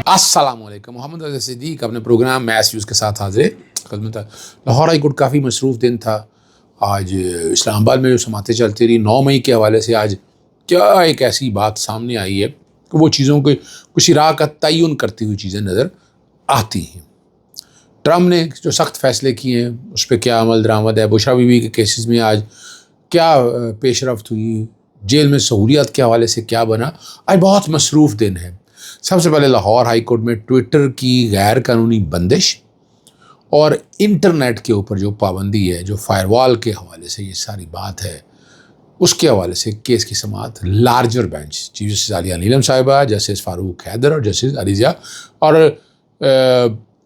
السلام علیکم. محمد رضا صدیق اپنے پروگرام میس ویوز کے ساتھ حاضر خدمت. لاہور ہائی کورٹ کافی مصروف دن تھا آج. اسلام آباد میں جو سماعتیں چلتی رہی 9 مئی کے حوالے سے آج کیا ایک ایسی بات سامنے آئی ہے کہ وہ چیزوں کے کچھ راہ کا تعین کرتی ہوئی چیزیں نظر آتی ہیں. ٹرمپ نے جو سخت فیصلے کیے ہیں اس پہ کیا عمل درآمد ہے. بشرا بی بی کے کیسز میں آج کیا پیش رفت ہوئی, جیل میں سہولیات کے حوالے سے کیا بنا. آج بہت مصروف دن ہے. سب سے پہلے لاہور ہائی کورٹ میں ٹویٹر کی غیر قانونی بندش اور انٹرنیٹ کے اوپر جو پابندی ہے, جو فائر وال کے حوالے سے یہ ساری بات ہے, اس کے حوالے سے کیس کی سماعت لارجر بینچ چیف جسٹس عالیہ نیلم صاحبہ, جسٹس فاروق حیدر اور جسٹس علی ضیاء. اور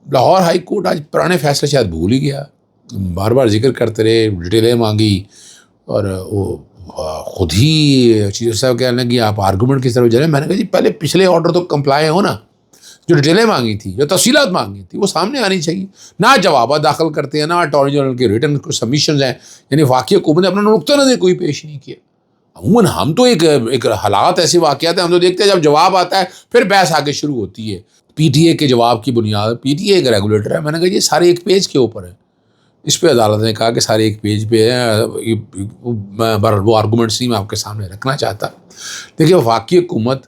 لاہور ہائی کورٹ آج پرانے فیصلے شاید بھول ہی گیا, بار بار ذکر کرتے رہے, ڈیٹیلیں مانگی اور وہ خود ہی چیف صاحب کہنے لگی آپ آرگومنٹ کی طرف جا رہے ہیں. میں نے کہا جی پہلے پچھلے آرڈر تو کمپلائی ہو نا, جو ڈیٹیلیں مانگی تھی, جو تفصیلات مانگی تھی وہ سامنے آنی چاہیے. نہ جوابات داخل کرتے ہیں, نہ اٹارنی جنرل کے ریٹن سبمیشنز ہیں, یعنی واقعی حکومت نے اپنا نقطہ نظر کوئی پیش نہیں کیا. عموماً ہم تو ایک حالات ایسے واقعات ہیں, ہم تو دیکھتے ہیں جب جواب آتا ہے پھر بحث آگے شروع ہوتی ہے. پی ٹی اے کے جواب کی بنیاد, پی ٹی اے ایک ریگولیٹر ہے, میں نے کہا یہ سارے ایک پیج کے اوپر ہے. اس پہ عدالت نے کہا کہ سارے ایک پیج پہ ہے, وہ آرگومنٹس نہیں میں آپ کے سامنے رکھنا چاہتا. دیکھیے واقعی حکومت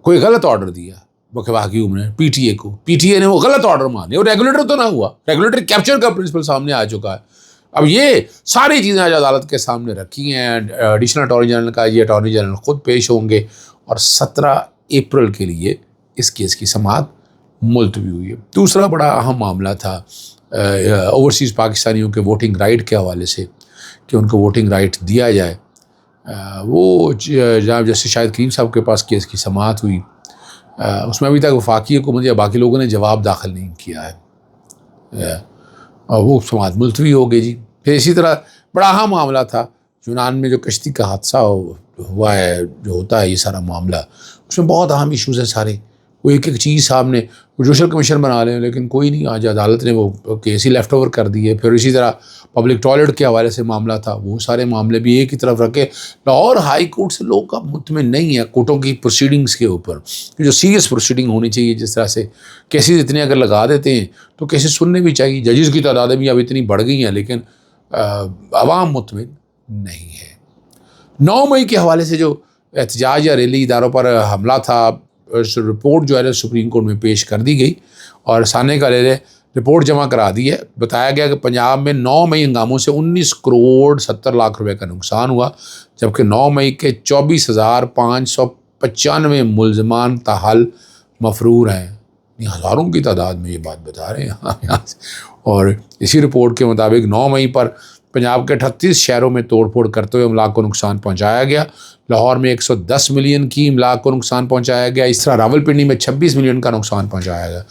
کوئی غلط آرڈر دیا واقعی پی ٹی اے کو, پی ٹی اے نے وہ غلط آرڈر مانے, اور ریگولیٹر تو نہ ہوا, ریگولیٹر کیپچر کا پرنسپل سامنے آ چکا ہے. اب یہ ساری چیزیں آج عدالت کے سامنے رکھی ہیں. ایڈیشنل اٹارنی جنرل کا یہ اٹارنی جنرل خود پیش ہوں گے اور 17 اپریل کے لیے اس کیس کی سماعت ملتوی ہوئی ہے. دوسرا بڑا اہم معاملہ تھا اوورسیز پاکستانیوں کے ووٹنگ رائٹ کے حوالے سے, کہ ان کو ووٹنگ رائٹ دیا جائے. وہ جناب جسٹس شاہد کریم صاحب کے پاس کیس کی سماعت ہوئی, اس میں ابھی تک وفاقی حکومت یا باقی لوگوں نے جواب داخل نہیں کیا ہے, اور وہ سماعت ملتوی ہو گئی جی. پھر اسی طرح بڑا اہم معاملہ تھا یونان میں جو کشتی کا حادثہ ہوا ہے, جو ہوتا ہے یہ سارا معاملہ, اس میں بہت اہم ایشوز ہیں سارے. وہ ایک ایک چیز سامنے, وہ جوڈیشل کمیشن بنا لیں لیکن کوئی نہیں, آج عدالت نے وہ کیس ہی لیفٹ اوور کر دیے. پھر اسی طرح پبلک ٹوائلٹ کے حوالے سے معاملہ تھا, وہ سارے معاملے بھی ایک ہی طرف رکھے. لاہور ہائی کورٹ سے لوگ اب مطمئن نہیں ہیں کورٹوں کی پروسیڈنگز کے اوپر, جو سیریس پروسیڈنگ ہونی چاہیے. جس طرح سے کیسز اتنے اگر لگا دیتے ہیں تو کیسز سننے بھی چاہیے. ججز کی تعداد بھی اب اتنی بڑھ گئی ہیں لیکن عوام مطمئن نہیں ہے. 9 مئی کے حوالے سے جو احتجاج یا ریلی اداروں پر حملہ تھا, رپورٹ جو ہے سپریم کورٹ میں پیش کر دی گئی اور ثانے کا لے رپورٹ جمع کرا دی ہے. بتایا گیا کہ پنجاب میں 9 مئی ہنگاموں سے 19 کروڑ 70 لاکھ روپے کا نقصان ہوا, جبکہ 9 مئی کے 24,595 ملزمان تاحال مفرور ہیں. ہزاروں کی تعداد میں یہ بات بتا رہے ہیں. اور اسی رپورٹ کے مطابق 9 مئی پر پنجاب کے 38 شہروں میں توڑ پھوڑ کرتے ہوئے املاک کو نقصان پہنچایا گیا. لاہور میں 110 ملین کی املاک کو نقصان پہنچایا گیا. اس طرح راولپنڈی میں 26 ملین کا نقصان پہنچایا گیا.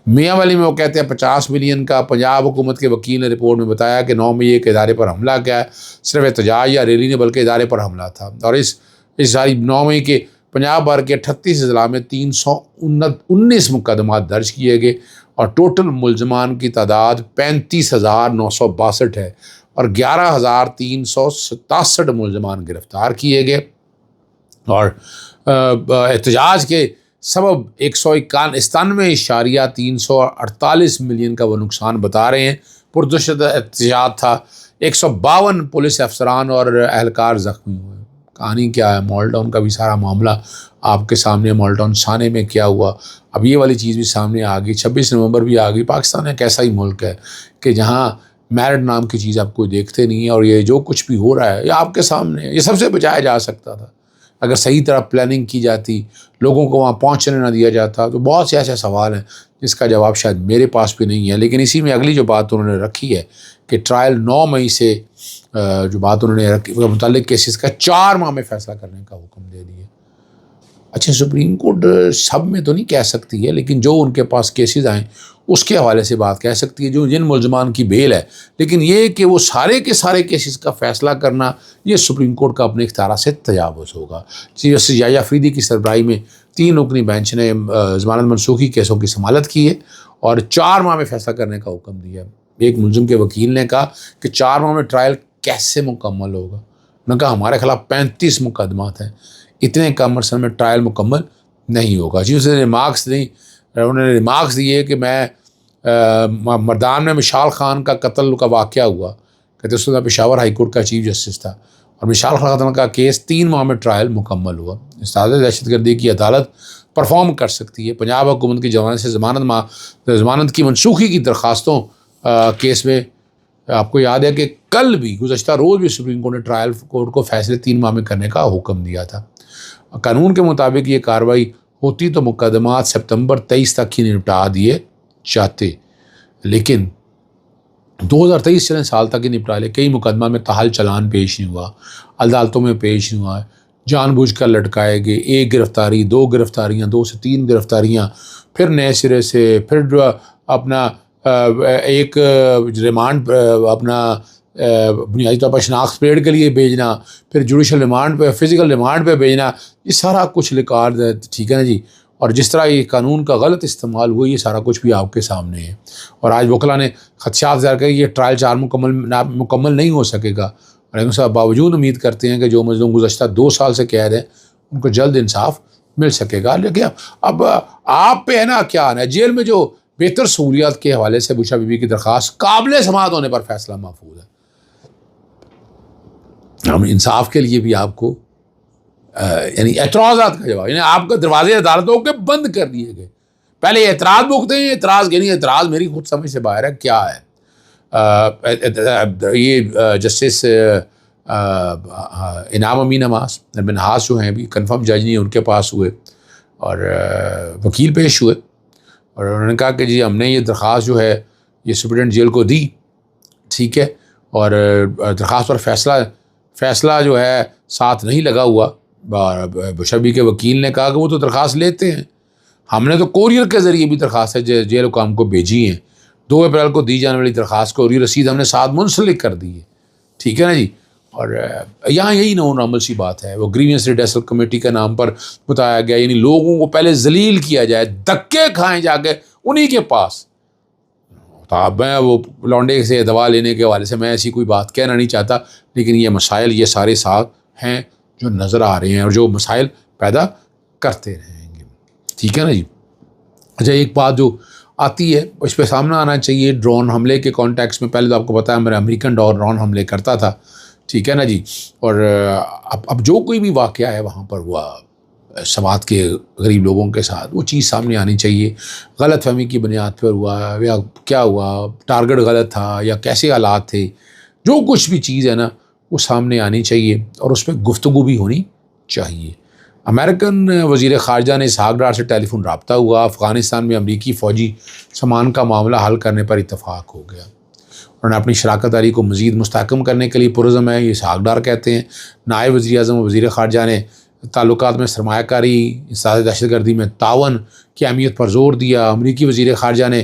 میاں والی میں وہ کہتے ہیں 50 ملین کا. پنجاب حکومت کے وکیل نے رپورٹ میں بتایا کہ 9 مئی ایک ادارے پر حملہ کیا ہے, صرف احتجاج یا ریلی نے بلکہ ادارے پر حملہ تھا. اور اس ساری 9 مئی کے پنجاب بھر کے 38 اضلاع میں 319 مقدمات درج کیے گئے اور ٹوٹل ملزمان کی تعداد 35,962 ہے اور 11,367 ملزمان گرفتار کیے گئے. اور احتجاج کے سبب 191.348 ملین کا وہ نقصان بتا رہے ہیں. پرتشدد احتجاج تھا, 152 پولیس افسران اور اہلکار زخمی ہوئے. کہانی کیا ہے, مال ٹاؤن کا بھی سارا معاملہ آپ کے سامنے, مال ٹاؤن ثانے میں کیا ہوا, اب یہ والی چیز بھی سامنے آ گئی. 26 نومبر بھی آ گئی. پاکستان ایک ایسا ہی ملک ہے کہ جہاں میرٹ نام کی چیز آپ کوئی دیکھتے نہیں ہیں, اور یہ جو کچھ بھی ہو رہا ہے یہ آپ کے سامنے, یہ سب سے بچایا جا سکتا تھا اگر صحیح طرح پلاننگ کی جاتی, لوگوں کو وہاں پہنچنے نہ دیا جاتا. تو بہت سے ایسے سوال ہیں جس کا جواب شاید میرے پاس بھی نہیں ہے. لیکن اسی میں اگلی جو بات انہوں نے رکھی ہے کہ ٹرائل 9 مئی سے جو بات انہوں نے رکھی متعلق کیسز کا 4 ماہ میں فیصلہ کرنے کا حکم دے دیا. اچھا, سپریم کورٹ سب میں تو نہیں کہہ سکتی ہے, لیکن جو ان کے پاس کیسز آئیں اس کے حوالے سے بات کہہ سکتی ہے, جو جن ملزمان کی بیل ہے. لیکن یہ کہ وہ سارے کے سارے کیسز کا فیصلہ کرنا یہ سپریم کورٹ کا اپنے اختیار سے تجاوز ہوگا. چیف جسٹس یحییٰ افریدی کی سربراہی میں 3 رکنی بینچ نے ضمانت منسوخی کیسوں کی سماعت کی ہے اور 4 ماہ میں فیصلہ کرنے کا حکم دیا. ایک ملزم کے وکیل نے کہا کہ 4 ماہ میں ٹرائل کیسے مکمل ہوگا. انہوں نے کہا ہمارے خلاف 35 مقدمات ہیں, اتنے کم عرصے میں ٹرائل مکمل نہیں ہوگا جی. اس نے ریمارکس دی، انہوں نے ریمارکس دیے کہ میں مردان میں مشال خان کا قتل کا واقعہ ہوا، کہتے اس وقت پشاور ہائی کورٹ کا چیف جسٹس تھا، اور مشال خان کا کیس 3 ماہ میں ٹرائل مکمل ہوا. استاد دہشت گردی کی عدالت پرفارم کر سکتی ہے. پنجاب حکومت کی جانب سے ضمانت کی منسوخی کی درخواستوں کیس میں آپ کو یاد ہے کہ کل بھی گزشتہ روز بھی سپریم کورٹ نے ٹرائل کورٹ کو فیصلے 3 ماہ میں کرنے کا حکم دیا تھا. قانون کے مطابق یہ کارروائی ہوتی تو مقدمات سپتمبر 23 تک ہی نپٹا دیے جاتے، لیکن 2023 چلیں سال تک ہی نپٹا لے. کئی مقدمہ میں تاحال چلان پیش نہیں ہوا، عدالتوں میں پیش نہیں ہوا، جان بوجھ کر لٹکائے گئے. 1 گرفتاری، 2 گرفتاریاں، 2 سے 3 گرفتاریاں، پھر نئے سرے سے، پھر اپنا ایک ریمانڈ اپنا بنیادی طور پر شناخت پیڑ کے لیے بھیجنا، پھر جوڈیشل ریمانڈ پہ، فزیکل ریمانڈ پہ بھیجنا. یہ سارا کچھ ریکارڈ ہے، ٹھیک ہے نا جی. اور جس طرح یہ قانون کا غلط استعمال ہوا، یہ سارا کچھ بھی آپ کے سامنے ہے. اور آج وکلا نے خدشات ظاہر کیا کہ یہ ٹرائل 4 مکمل نہیں ہو سکے گا، لیکن صاحب باوجود امید کرتے ہیں کہ جو مظلوم گزشتہ 2 سال سے قید ہیں ان کو جلد انصاف مل سکے گا. لیکن اب آپ پہ ہے نا کیا آنا ہے. جیل میں جو بہتر سہولیات کے حوالے سے بشرا بی بی کی درخواست قابل سماعت ہونے پر فیصلہ محفوظ ہے. ہم انصاف کے لیے بھی آپ کو یعنی اعتراضات کا جواب، یعنی آپ کا دروازے عدالتوں کے بند کر دیے گئے. پہلے اعتراض بھگتے ہیں، اعتراض یعنی اعتراض میری خود سمجھ سے باہر ہے کیا ہے. یہ جسٹس انعام امین منہاس جو ہیں ابھی کنفرم جج نہیں، ان کے پاس ہوئے اور وکیل پیش ہوئے، اور انہوں نے کہا کہ جی ہم نے یہ درخواست جو ہے یہ سپرنٹینڈنٹ جیل کو دی، ٹھیک ہے، اور درخواست پر فیصلہ جو ہے ساتھ نہیں لگا ہوا. بشبی کے وکیل نے کہا کہ وہ تو درخواست لیتے ہیں، ہم نے تو کوریئر کے ذریعے بھی درخواست جیل حکام کو بھیجی ہیں. 2 اپریل کو دی جانے والی درخواست کو رسید ہم نے ساتھ منسلک کر دی ہے، ٹھیک ہے نا جی. اور یہاں یہی نارمل سی بات ہے. وہ گریوینس ریڈیسل کمیٹی کے نام پر بتایا گیا، یعنی لوگوں کو پہلے ذلیل کیا جائے، دھکے کھائیں جا کے انہی کے پاس. تو اب میں وہ لونڈے سے دوا لینے کے حوالے سے میں ایسی کوئی بات کہنا نہیں چاہتا، لیکن یہ مسائل یہ سارے ساتھ ہیں جو نظر آ رہے ہیں اور جو مسائل پیدا کرتے رہیں گے، ٹھیک ہے نا جی. اچھا ایک بات جو آتی ہے اس پہ سامنا آنا چاہیے، ڈرون حملے کے کانٹیکس میں. پہلے تو آپ کو پتہ ہے میرا امریکن ڈرون حملے کرتا تھا، ٹھیک ہے نا جی. اور اب جو کوئی بھی واقعہ ہے وہاں پر ہوا سماعت کے غریب لوگوں کے ساتھ، وہ چیز سامنے آنی چاہیے. غلط فہمی کی بنیاد پر ہوا یا کیا ہوا، ٹارگٹ غلط تھا یا کیسے حالات تھے، جو کچھ بھی چیز ہے نا وہ سامنے آنی چاہیے اور اس پہ گفتگو بھی ہونی چاہیے. امریکن وزیر خارجہ نے اسحاق ڈار سے ٹیلی فون رابطہ ہوا. افغانستان میں امریکی فوجی سامان کا معاملہ حل کرنے پر اتفاق ہو گیا. انہوں نے اپنی شراکت داری کو مزید مستحکم کرنے کے لیے پرعزم ہے، یہ اسحاق ڈار کہتے ہیں. نائب وزیر اعظم و وزیر خارجہ نے تعلقات میں سرمایہ کاری، انسداد دہشت گردی میں تعاون کی اہمیت پر زور دیا. امریکی وزیر خارجہ نے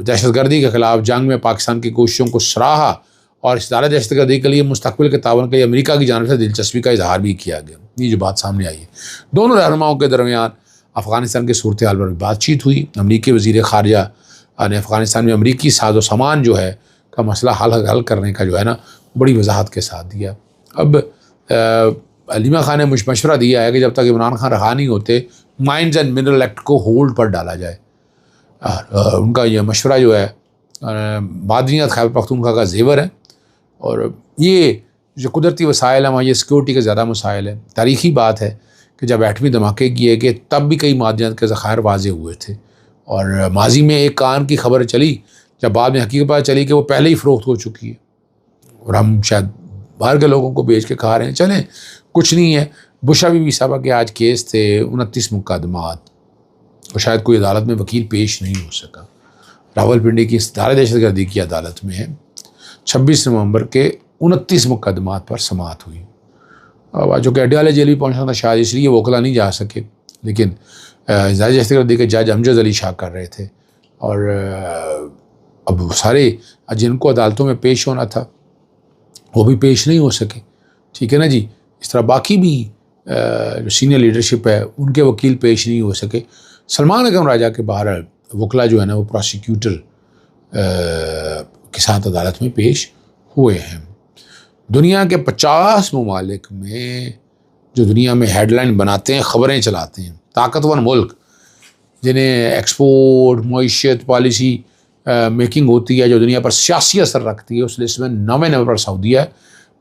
دہشت گردی کے خلاف جنگ میں پاکستان کی کوششوں کو سراہا اور انسداد دہشت گردی کے لیے مستقبل کے تعاون کے لیے امریکہ کی جانب سے دلچسپی کا اظہار بھی کیا گیا. یہ جو بات سامنے آئی ہے، دونوں رہنماؤں کے درمیان افغانستان کی صورتحال پر بات چیت ہوئی. امریکی وزیر خارجہ نے افغانستان میں امریکی ساز و سامان جو ہے کا مسئلہ حل کرنے کا جو ہے نا بڑی وضاحت کے ساتھ دیا. اب علیمہ خان نے مشورہ دیا ہے کہ جب تک عمران خان رہا نہیں ہوتے مائنز اینڈ منرل ایکٹ کو ہولڈ پر ڈالا جائے. ان کا یہ مشورہ جو ہے معدنیات خیبر پختونخوا کا زیور ہے، اور یہ جو قدرتی وسائل ہیں وہاں یہ سیکورٹی کے زیادہ مسائل ہیں. تاریخی بات ہے کہ جب ایٹمی دھماکے کیے گئے تب بھی کئی معدنیات کے ذخائر واضح ہوئے تھے، اور ماضی میں ایک کان کی خبر چلی جب بعد میں حقیقت پتہ چلی کہ وہ پہلے ہی فروخت ہو چکی ہے، اور ہم شاید باہر کے لوگوں کو بیچ کے کھا رہے ہیں. چلیں کچھ نہیں ہے. بشرا بی بی صاحبہ کے آج کیس تھے 29 مقدمات، اور شاید کوئی عدالت میں وکیل پیش نہیں ہو سکا. راول پنڈی کی ادارہ دہشت گردی کی عدالت میں 26 نومبر کے 29 مقدمات پر سماعت ہوئی. اب جو کہ اڈیالہ جیل بھی پہنچنا تھا شاید اس لیے وکلا نہیں جا سکے، لیکن ادارہ دہشت گردی کے جج امجد علی شاہ کر رہے تھے، اور اب سارے جن کو عدالتوں میں پیش ہونا تھا وہ بھی پیش نہیں ہو سکے، ٹھیک ہے نا جی. اس طرح باقی بھی جو سینئر لیڈرشپ ہے ان کے وکیل پیش نہیں ہو سکے. سلمان اکرم راجہ کے باہر وکلا جو ہے نا وہ پروسیکیوٹر کے ساتھ عدالت میں پیش ہوئے ہیں. دنیا کے 50 ممالک میں جو دنیا میں ہیڈ لائن بناتے ہیں، خبریں چلاتے ہیں، طاقتور ملک جنہیں ایکسپورٹ معیشت پالیسی میکنگ ہوتی ہے، جو دنیا پر سیاسی اثر رکھتی ہے، اس لسٹ میں 9ویں نمبر پر سعودیہ ہے،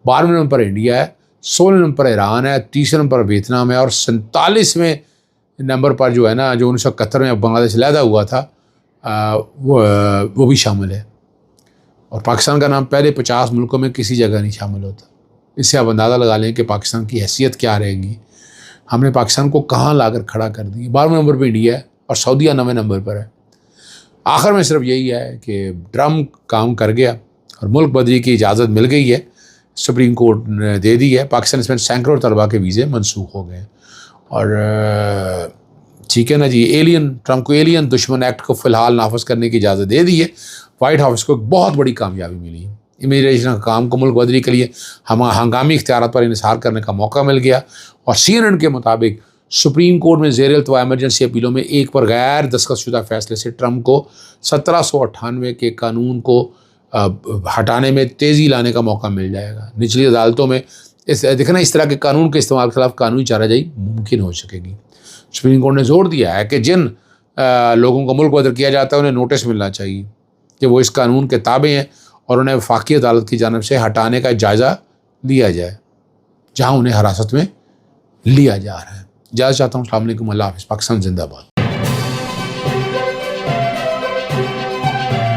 12ویں نمبر پر انڈیا ہے، 16ویں نمبر پر ایران ہے، 30ویں نمبر پر ویتنام ہے، اور 47ویں نمبر پر جو ہے نا، جو 1971 میں بنگلہ دیش علیحدہ ہوا تھا، وہ بھی شامل ہے. اور پاکستان کا نام پہلے 50 ملکوں میں کسی جگہ نہیں شامل ہوتا. اس سے آپ اندازہ لگا لیں کہ پاکستان کی حیثیت کیا رہے گی. ہم نے پاکستان کو کہاں لا کر کھڑا کر دی. 12ویں نمبر پہ انڈیا ہے اور سعودیہ 9ویں نمبر پر ہے. آخر میں صرف یہی ہے کہ ٹرمپ کام کر گیا اور ملک بدری کی اجازت مل گئی ہے، سپریم کورٹ نے دے دی ہے. پاکستان میں سینکڑوں طلباء کے ویزے منسوخ ہو گئے ہیں. اور ٹھیک ہے نا جی، ٹرمپ کو ایلین دشمن ایکٹ کو فی الحال نافذ کرنے کی اجازت دے دی ہے. وائٹ ہاؤس کو ایک بہت بڑی کامیابی ملی ہے. امیگریشن کا کام کو ملک بدری کے لیے ہنگامی اختیارات پر انحصار کرنے کا موقع مل گیا. اور CNN کے مطابق سپریم کورٹ میں زیر التوا ایمرجنسی اپیلوں میں ایک پر غیر دستخط شدہ فیصلے سے ٹرمپ کو 1798 کے قانون کو ہٹانے میں تیزی لانے کا موقع مل جائے گا. نچلی عدالتوں میں دیکھنا اس طرح کے قانون کے استعمال کے خلاف قانونی چارہ جائی ممکن ہو سکے گی. سپریم کورٹ نے زور دیا ہے کہ جن لوگوں کو ملک بدر کیا جاتا ہے انہیں نوٹس ملنا چاہیے کہ وہ اس قانون کے تابع ہیں اور انہیں وفاقی عدالت کی جانب سے ہٹانے کا جائزہ لیا جائے جہاں انہیں حراست میں لیا جا رہا ہے. اجازت چاہتا ہوں. السلام علیکم. اللہ حافظ. پاکستان زندہ باد.